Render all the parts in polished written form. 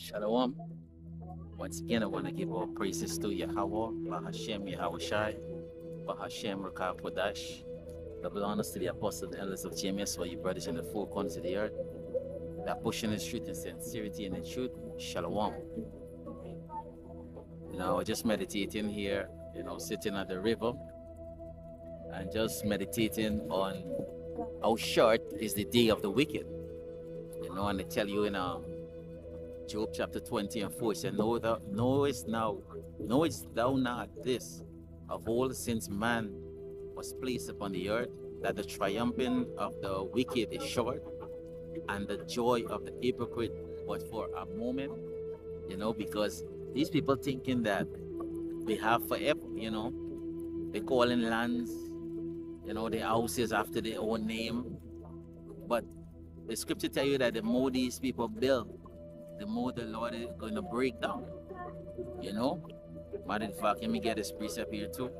Shalom. Once again, I want to give all praises to Yahweh, Bahashem Yahushai, Bahashem Rakah Kodash. Double honors to the apostles and elders of GMS, for you brothers in the four corners of the earth that pushing the truth in sincerity and in truth. Shalom. Just meditating here, sitting at the river and just meditating on how short is the day of the wicked. And I tell you in Job chapter 20 and 4, it said, knowest thou not this, of old since man was placed upon the earth, that the triumphing of the wicked is short, and the joy of the hypocrite but for a moment, because these people thinking that they have forever, they calling lands, their houses after their own name. But the scripture tell you that the more these people build, the more the Lord is going to break down. Matter of fact, let me get this precept here too.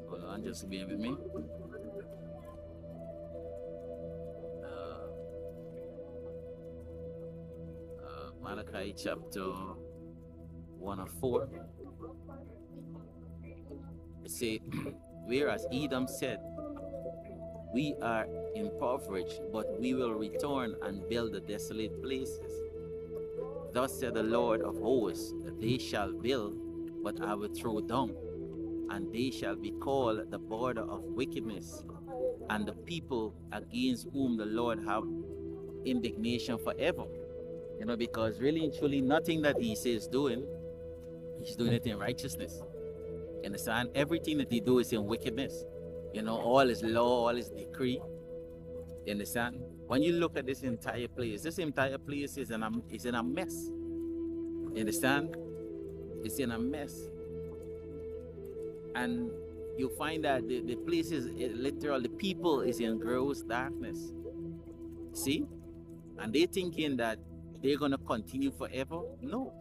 Hold on, just bear with me. Malachi chapter 1 and 4. It says, whereas Edom said, we are impoverished, but we will return and build the desolate places. Thus said the Lord of hosts, they shall build, but I will throw down, and they shall be called the border of wickedness, and the people against whom the Lord have indignation forever. Because really and truly nothing that he says doing, he's doing it in righteousness. You understand? Everything that he do is in wickedness. All his law, all his decree. You understand? When you look at this entire place is in a mess. You understand? It's in a mess. And you find that the place is literally, the people is in gross darkness. See? And they thinking that they're going to continue forever. No.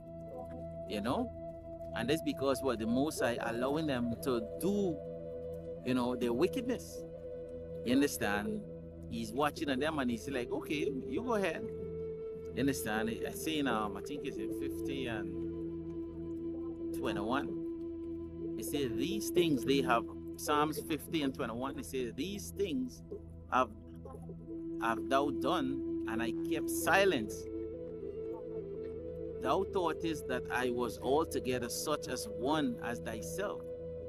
And that's because the Most High allowing them to do, their wickedness. You understand? He's watching at them and he's like, okay, you go ahead. You understand? I say I think it's in 50 and 21. It says these things they have, Psalms 50 and 21, it says these things have thou done, and I kept silence. Thou thoughtest that I was altogether such as one as thyself,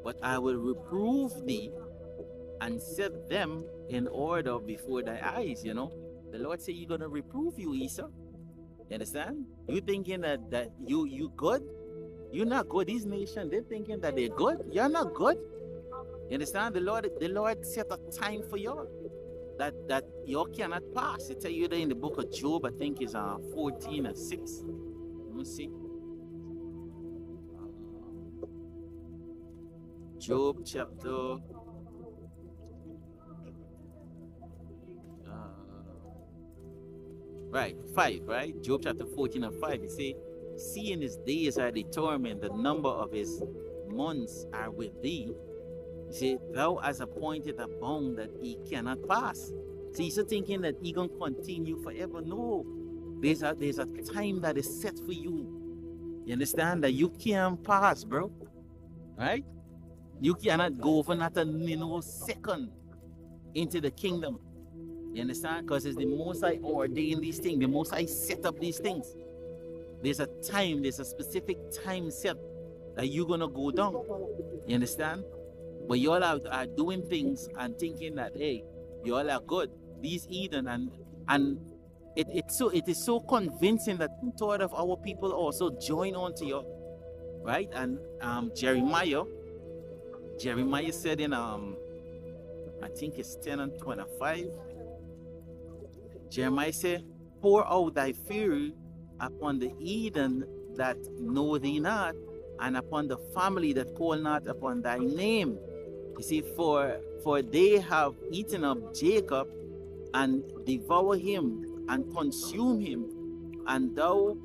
but I will reprove thee and set them in order before thy eyes. The Lord said he's gonna reprove you, Esau. You understand? You thinking that you good? You're not good. These nations, they're thinking that they're good. You're not good. You understand? The Lord set a time for you that you cannot pass. It tell you that in the book of Job, I think it's 14 and 6. Let me see. Job chapter right, 5, right? Job chapter 14 and 5. It say, seeing his days are determined, the number of his months are with thee. He say, thou hast appointed a bound that he cannot pass. So he's thinking that he gonna continue forever. No. There's a time that is set for you. You understand that you can't pass, bro. Right? You cannot go for not a second into the kingdom. You understand? Because it's the Most High ordained these things. The Most High set up these things. There's a time, there's a specific time set that you're going to go down. You understand? But you all are doing things and thinking that, hey, you all are good. These heathen and it is so convincing that two-thirds of our people also join on to you. Right? And Jeremiah said in I think it's 10 and 25. Jeremiah said, pour out thy fury upon the heathen that know thee not, and upon the family that call not upon thy name. You see, for they have eaten up Jacob and devour him and consume him, and thou,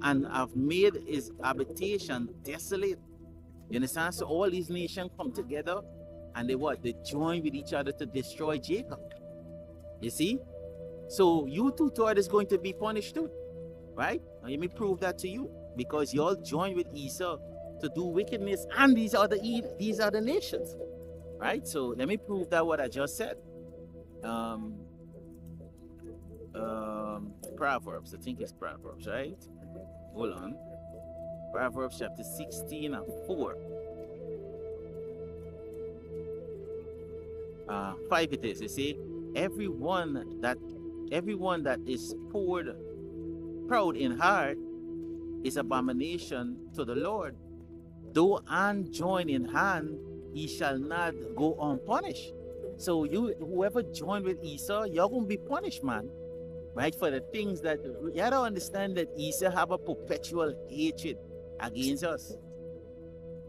and have made his habitation desolate. You understand? So all these nations come together and they join with each other to destroy Jacob. You see? So you too thought is going to be punished too, right? Now let me prove that to you, because you all joined with Esau to do wickedness, and these are the nations, right? So let me prove that what I just said. Um, Proverbs, I think it's Proverbs, right? Hold on. Proverbs chapter 16 and 4. 5 it is. You see, everyone that is proud in heart is abomination to the Lord. Though unjoined in hand, he shall not go unpunished. So whoever joined with Esau, you're gonna be punished, man. Right? For the things that you gotta understand, that Esau have a perpetual hatred against us.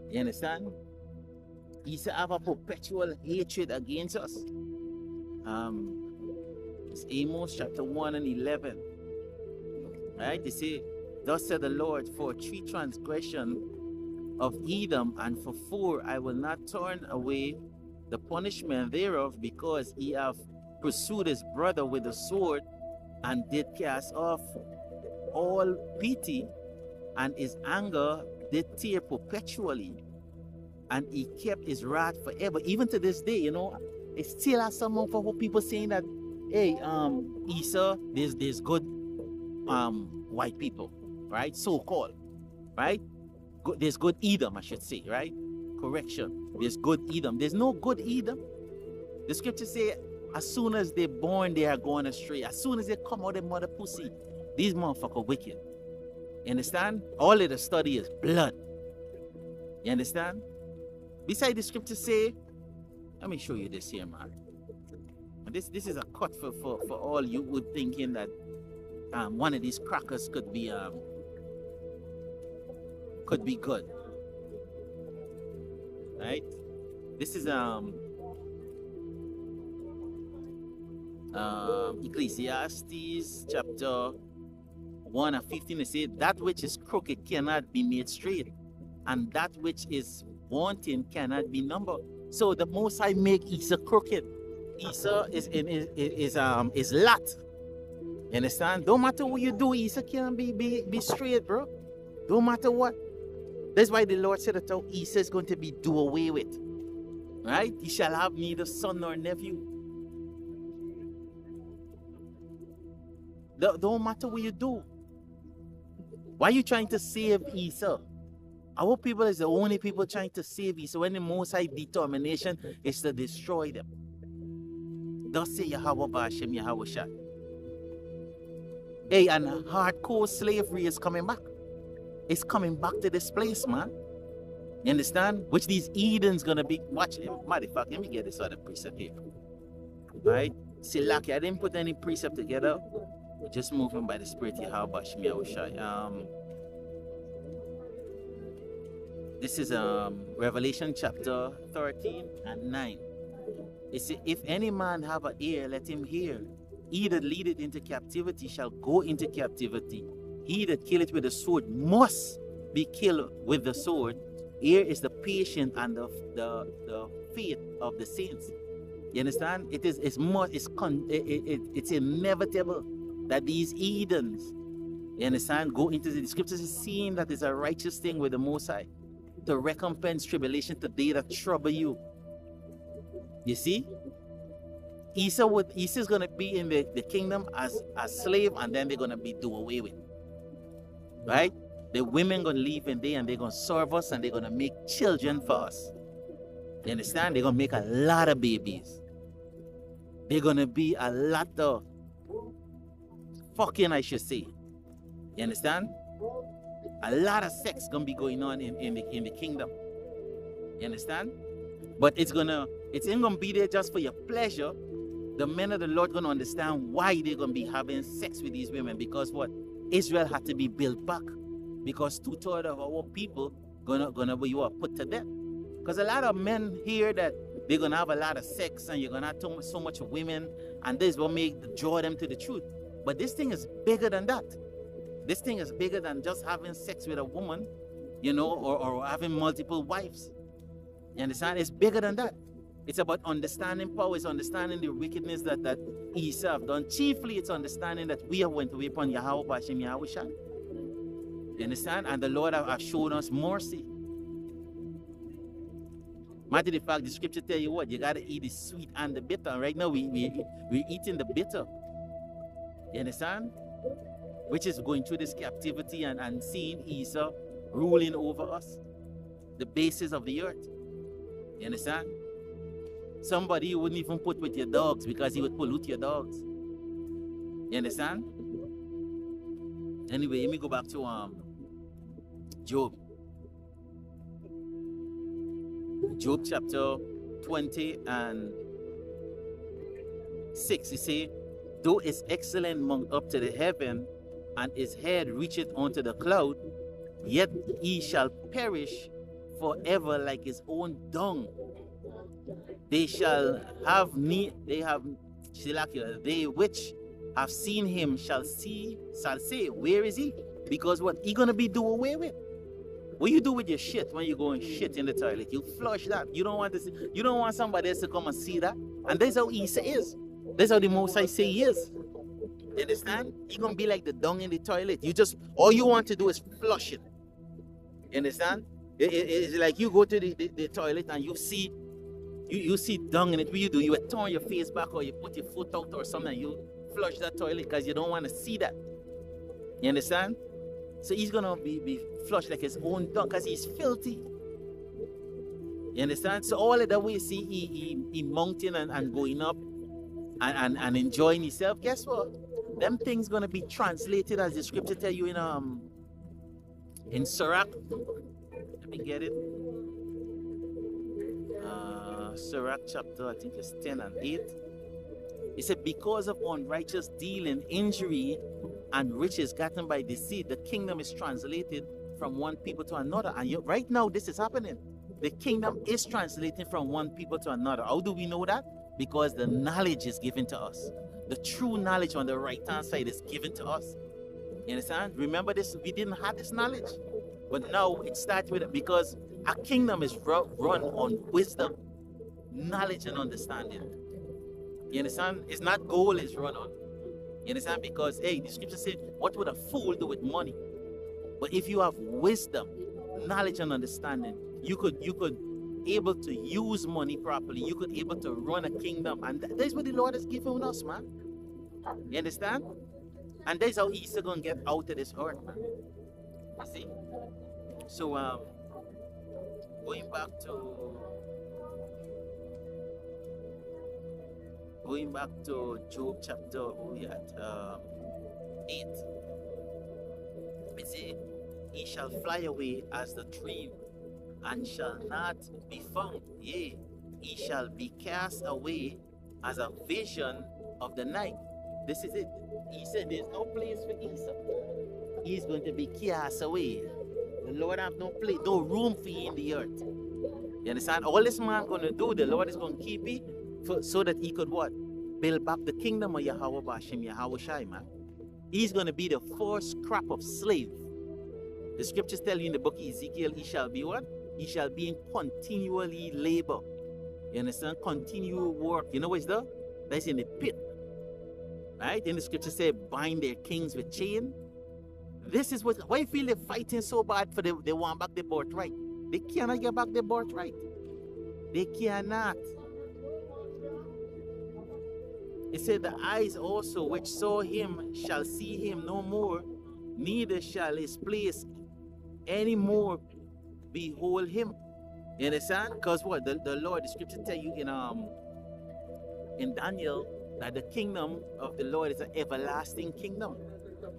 You understand? Esau have a perpetual hatred against us. It's Amos chapter 1 and 11. Right? They say, thus said the Lord, for 3 transgression of Edom, and for 4 I will not turn away the punishment thereof, because he have pursued his brother with the sword, and did cast off all pity, and his anger did tear perpetually, and he kept his wrath forever. Even to this day, it still has some of our people saying that, hey, Esau, there's good white people, right? So-called, right? There's good Edom, I should say, right? Correction. There's good Edom. There's no good Edom. The scripture say, as soon as they're born, they are going astray. As soon as they come out of their mother pussy, these motherfuckers wicked. You understand? All of the study is blood. You understand? Besides, the scripture say, let me show you this here, man. And this is a cut for all you would thinking that one of these crackers could be good. Right? This is Ecclesiastes chapter 1 and 15. It says, that which is crooked cannot be made straight, and that which is wanting cannot be numbered. So the Most High make Esau crooked. Esau is lot. You understand? Don't matter what you do, Esau can't be straight, bro. Don't matter what. That's why the Lord said that Esau is going to be do away with. Right? He shall have neither son nor nephew. Don't matter what you do. Why are you trying to save Esau? Our people is the only people trying to save Esau, when the Most High determination is to destroy them. Thus say Yahweh Ba'ashem Yahweh Shah. Hey, and hardcore slavery is coming back. It's coming back to this place, man. You understand? Which these Edens gonna be watching. Motherfucker, let me get this other precept here. Right? See, lucky, I didn't put any precept together. We're just moving by the Spirit Yahweh Ba'ashem Yahweh Shah. This is Revelation chapter 13 and 9. It says, if any man have an ear, let him hear. He that leadeth into captivity shall go into captivity. He that killeth with the sword must be killed with the sword. Here is the patience and the faith of the saints. You understand? It's inevitable that these Edens, you understand, go into the scriptures is saying that it's a righteous thing with the Most High to recompense tribulation to they that trouble you. You see? Esau is going to be in the kingdom as slave, and then they're going to be do away with. Right? The women going to leave in there, and they're going to serve us, and they're going to make children for us. You understand? They're going to make a lot of babies. They're going to be a lot of fucking, I should say. You understand? A lot of sex going to be going on in the kingdom. You understand? But it ain't going to be there just for your pleasure. The men of the Lord going to understand why they're going to be having sex with these women. Because what? Israel had to be built back. Because 2/3 of our people gonna be put to death. Because a lot of men hear that they're going to have a lot of sex and you're going to have so much women, and this will draw them to the truth. But this thing is bigger than that. This thing is bigger than just having sex with a woman, or having multiple wives. You understand? It's bigger than that. It's about understanding power. It's understanding the wickedness that Esau have done. Chiefly, it's understanding that we have went away upon Yahweh Bashem Yahweh Shai. You understand? And the Lord have shown us mercy. Matter of fact, the scripture tell you what, you gotta eat the sweet and the bitter. And right now we're eating the bitter. You understand? Which is going through this captivity and seeing Esau ruling over us, the basis of the earth. You understand? Somebody you wouldn't even put with your dogs because he would pollute your dogs. You understand? Anyway, let me go back to Job. Job chapter 20 and 6. He say, though his excellence mount up to the heaven, and his head reacheth unto the cloud, yet he shall perish forever like his own dung. They shall have they which have seen him shall say, where is he? Because what he gonna be do away with? What you do with your shit when you go and shit in the toilet? You flush that. You don't want to see, you don't want somebody else to come and see that. And that's how Esau is. That's how the Most High say he is. You understand? You're gonna be like the dung in the toilet. You just, all you want to do is flush it. You understand? It's like you go to the toilet and you see dung in it. What you do? You turn your face back or you put your foot out or something. You flush that toilet because you don't want to see that. You understand? So he's gonna be flushed like his own dung because he's filthy. You understand? So all of that we see he mounting and going up and enjoying himself. Guess what? Them things gonna be translated as the scripture tell you in Sirach. Let me get it. Sirach chapter, I think it's 10 and 8. It said, because of unrighteous dealing, injury, and riches gotten by deceit, the kingdom is translated from one people to another. And right now, this is happening. The kingdom is translating from one people to another. How do we know that? Because the knowledge is given to us. The true knowledge on the right-hand side is given to us. You understand? Remember this, we didn't have this knowledge. But now it starts with it because our kingdom is run on wisdom, knowledge, and understanding. You understand? It's not gold is run on. You understand? Because, hey, the scripture said, what would a fool do with money? But if you have wisdom, knowledge, and understanding, you could able to use money properly. You could able to run a kingdom. And that's what the Lord has given us, man. You understand? And that's how Esau gonna get out of this earth, man. You see? So, going back to Job chapter 8. It says, he shall fly away as the dream, and shall not be found. Yea, he shall be cast away as a vision of the night. This is it. He said there's no place for Esau. He's going to be cast away. The Lord have no place, no room for you in the earth. You understand? All this man going to do, the Lord is going to keep it so that he could what? Build back the kingdom of Yahweh Bashem Yahweh Shai, man. He's going to be the first crop of slave. The scriptures tell you in the book of Ezekiel, he shall be what? He shall be in continually labor. You understand? Continual work. You know what's there? That's in the pit. Right? Then the scripture say, bind their kings with chain. This is what, why you feel they're fighting so bad for they want back their birthright? They cannot get back their birthright. They cannot. It said, the eyes also which saw him shall see him no more, neither shall his place any more behold him. You understand? Because what? The Lord, the scripture tell you in Daniel that the kingdom of the Lord is an everlasting kingdom.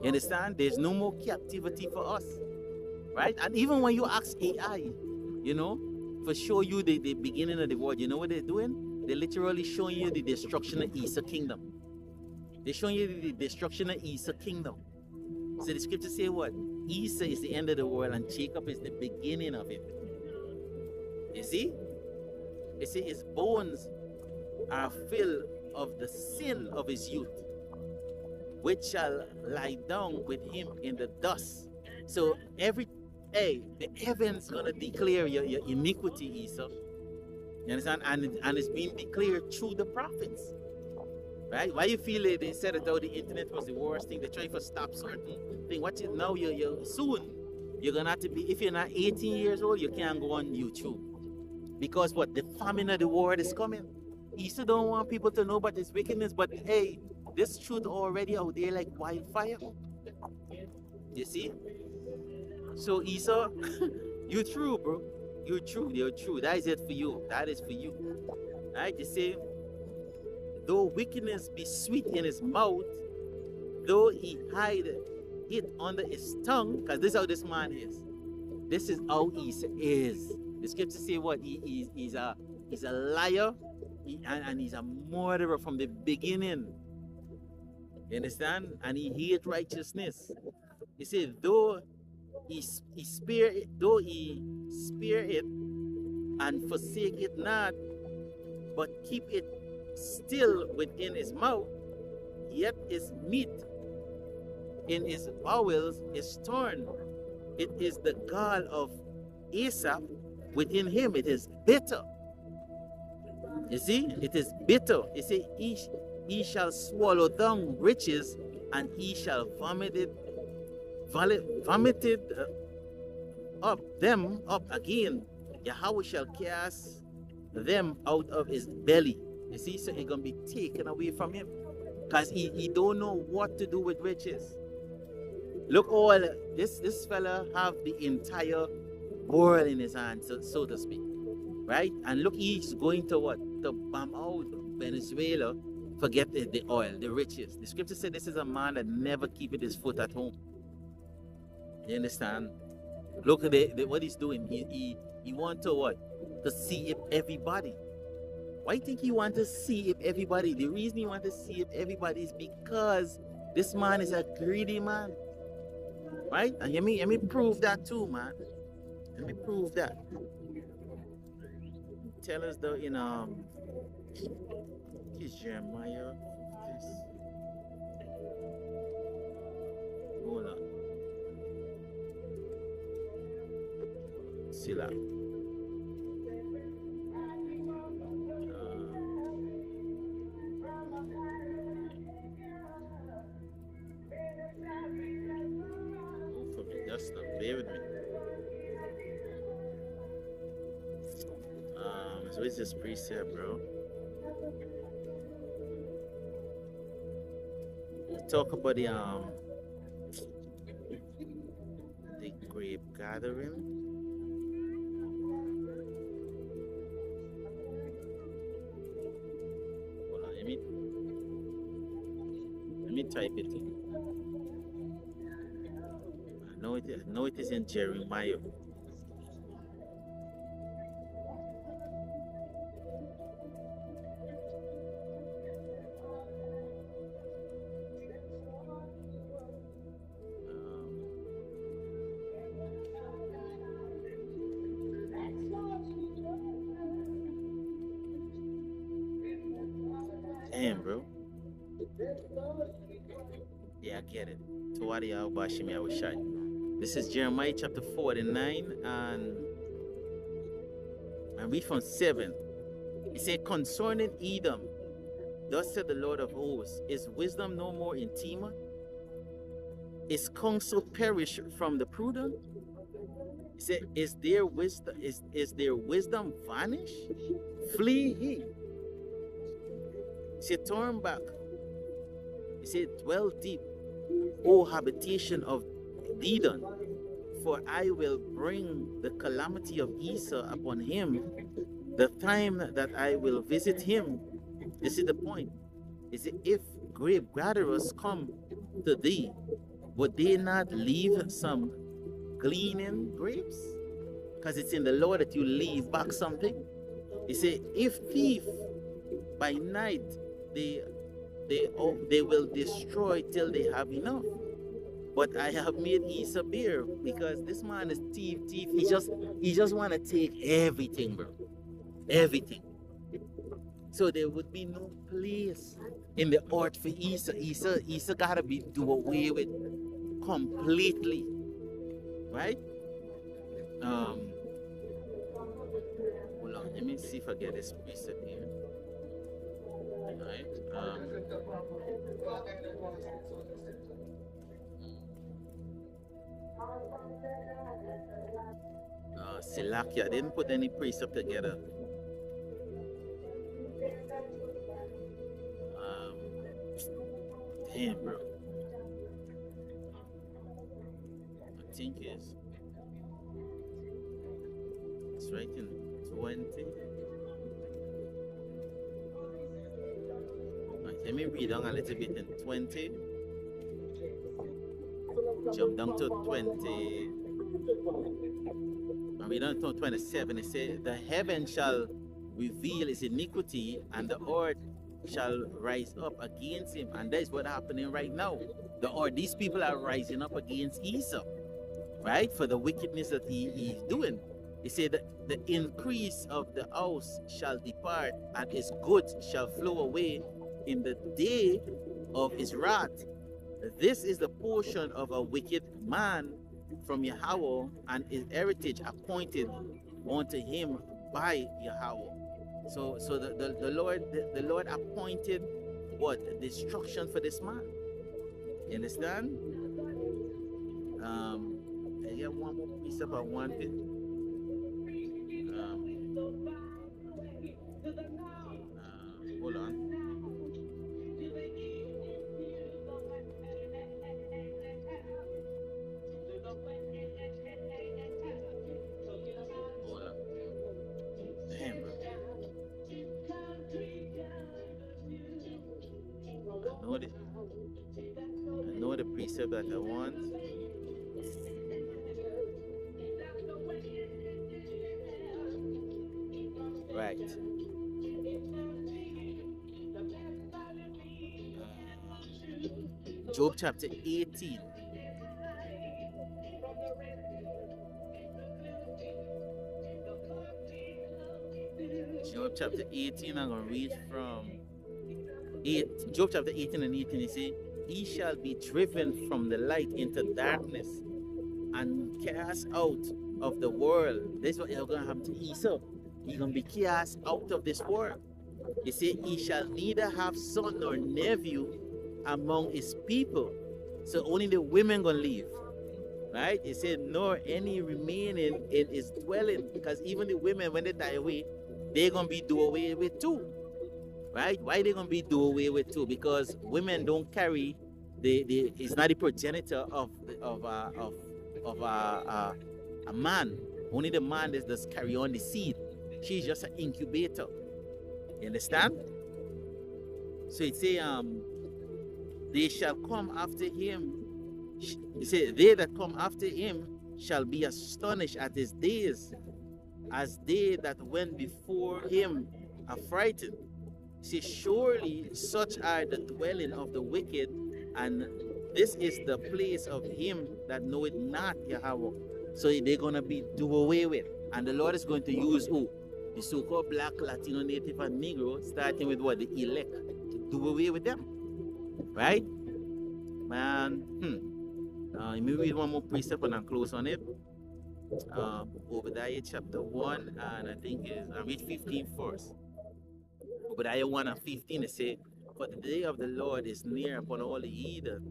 You understand? There's no more captivity for us. Right? And even when you ask AI, you know, for show you the beginning of the world, you know what they're doing? They're literally showing you the destruction of Esau kingdom. They're showing you the destruction of Esau kingdom. So the scripture say what? Esau is the end of the world and Jacob is the beginning of it. You see? It says his bones are filled of the sin of his youth, which shall lie down with him in the dust. So the heavens gonna declare your iniquity, Esau. You understand? And it's being declared through the prophets. Right? Why you feel it? They said that though the internet was the worst thing. They're trying to stop certain thing. What you now you're soon you're gonna have to be, if you're not 18 years old, you can't go on YouTube. Because what, the famine of the world is coming. He still don't want people to know about this wickedness, but hey, this truth already out there like wildfire. You see? So Esau, you're true, bro. You're true. You're true. That is it for you. That is for you. Right? You see, though wickedness be sweet in his mouth, though he hide it under his tongue, because this is how this man is. This is how he is. The scriptures say what? He's a liar, and he's a murderer from the beginning. You understand? And he hate righteousness. He said, though he spare it and forsake it not, but keep it still within his mouth, yet his meat in his bowels is torn. It is the gall of Esau within him. It is bitter. You see, it is bitter. You see, he shall swallow down riches, and he shall vomit it up them up again. Yahweh shall cast them out of his belly. You see, so it's gonna be taken away from him, because he don't know what to do with riches. Look, all this fella have the entire world in his hands, so to speak, right? And look, he's going to what? To bomb out Venezuela. Forget the oil, the riches. The scripture said this is a man that never keepeth his foot at home. You understand? Look at what he's doing. He want to what? To see if everybody. Why do you think he want to see if everybody? The reason he want to see if everybody is because this man is a greedy man. Right? And let me prove that too, man. Let me prove that. Tell us though in is Jeremiah. Hold on. Sila. Just bear with me. So it's this precept, bro. Let's talk about the grape gathering. Hold on, let me type it in. I know it is in Jeremiah. Damn, bro. Yeah, I get it. Tawadi al-Bashimi Awashai. This is Jeremiah chapter 49, and I read from 7. It said, concerning Edom, thus said the Lord of hosts, is wisdom no more in Tema? Is counsel perished from the prudent? He said, is their wisdom vanished? Flee ye. He said, turn back. He said, dwell deep, O habitation of Dedan, for I will bring the calamity of Esau upon him, the time that I will visit him. This is the point. Is it if grape gatherers come to thee, would they not leave some gleaning grapes? Because it's in the law that you leave back something. He said, if thief by night they will destroy till they have enough. But I have made Esau bear, because this man is thief. He just want to take everything, bro. Everything. So there would be no place in the earth for Esau. Esau gotta be do away with completely. Right? Hold on. let me see if I get this precept here. Right. Silakia, I didn't put any precept together. Damn, bro. I think it's right in 20. Right, let me read on a little bit in 20. Jump down to 20. And read on to 27. It says, the heaven shall reveal his iniquity, and the earth shall rise up against him. And that's what's happening right now. These people are rising up against Esau, right? For the wickedness that he's doing. He said that the increase of the house shall depart, and his goods shall flow away in the day of his wrath. This is the portion of a wicked man from Yahweh, and his heritage appointed unto him by Yahweh. So the Lord appointed what? Destruction for this man. You understand? I have one more piece of I wanted. Hold on. Damn, bro. I know the precept that I want. Right. Job chapter 18. Job chapter 18, I'm going to read from Job chapter 18 and 18. It says, he shall be driven from the light into darkness and cast out of the world. This is what you're going to happen to Esau. He's going to be cast out of this world. He said, he shall neither have son nor nephew among his people. So only the women going to leave. Right? He said, nor any remaining in his dwelling. Because even the women, when they die away, they're going to be do away with too. Right? Why they going to be do away with too? Because women don't carry it's not the progenitor of a man. Only the man that does carry on the seed. She's just an incubator. You understand? So it say they shall come after him. He said, they that come after him shall be astonished at his days, as they that went before him are frightened. See, surely such are the dwelling of the wicked, and this is the place of him that knoweth not Yahweh. So they're going to be do away with. And the Lord is going to use who? The so-called black, Latino, native, and Negro, starting with what? The elect, to do away with them. Right? Man, let me read one more precept and I'll close on it. Obadiah chapter 1, and I think I'll read 15 first. Obadiah 1 and 15, it says, for the day of the Lord is near upon all the heathen.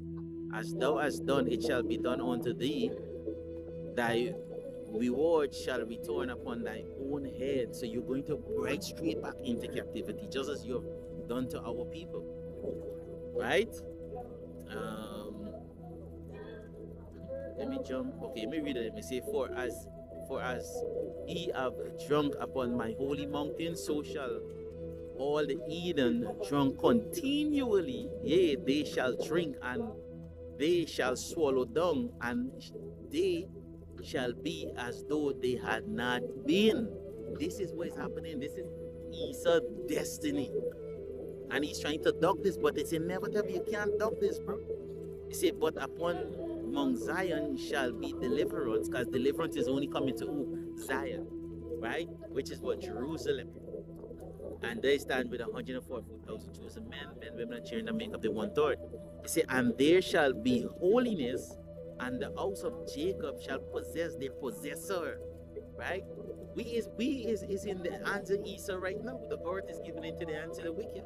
As thou hast done, it shall be done unto thee. Thy reward shall return upon thy own head. So you're going to break straight back into captivity, just as you have done to our people. Right? Let me jump. Okay, let me read it. Let me say, for as ye have drunk upon my holy mountain, so shall all the heathen drunk continually. Yea, they shall drink, and they shall swallow down, and they shall be as though they had not been. This is what is happening. This is Esau's destiny. And he's trying to duck this, but it's inevitable. You can't duck this, bro. He said, but upon Mount Zion shall be deliverance, because deliverance is only coming to who? Zion, right? Which is what? Jerusalem. And they stand with 144,000 chosen men, women, and children that make up the 1/3. He said, and there shall be holiness, and the house of Jacob shall possess their possessor, right? We is in the hands of Esau right now. The earth is given into the hands of the wicked.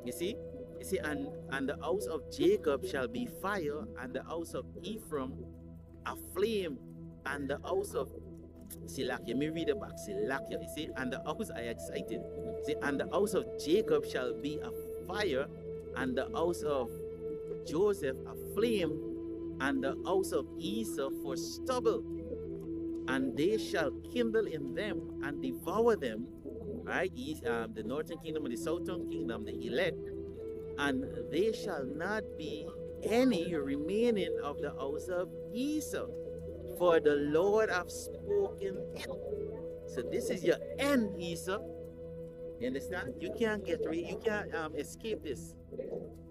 You see? You see, and the house of Jacob shall be fire, and the house of Ephraim a flame, and the house of Silakia, me read it back, Silakia, you see, and the house, I excited, see, and the house of Jacob shall be a fire, and the house of Joseph a flame, and the house of Esau for stubble, and they shall kindle in them and devour them, right? The northern kingdom and the southern kingdom, the elect, and there shall not be any remaining of the house of Esau, for the Lord have spoken it. So this is your end, Esau. You understand? You can't you can't escape this.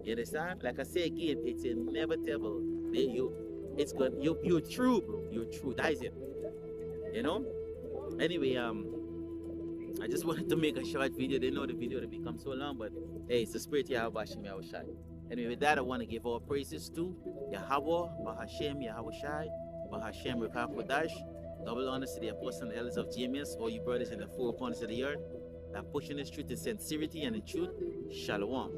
You understand? Like I say again, it's inevitable. It's good. You're true, bro. You're true. That is it. You know. Anyway, I just wanted to make a short video. They know the video to become so long, but hey, it's the spirit Yahweh Hashem Yahweh Shai. Anyway, with that, I want to give all praises to Yahweh, Bahashem, Yahweh Shai, Bahashem, Rekah Kodash. Double honors to the apostles and elders of GMS, all you brothers in the four corners of the earth that pushing this truth in sincerity and in truth. Shalom.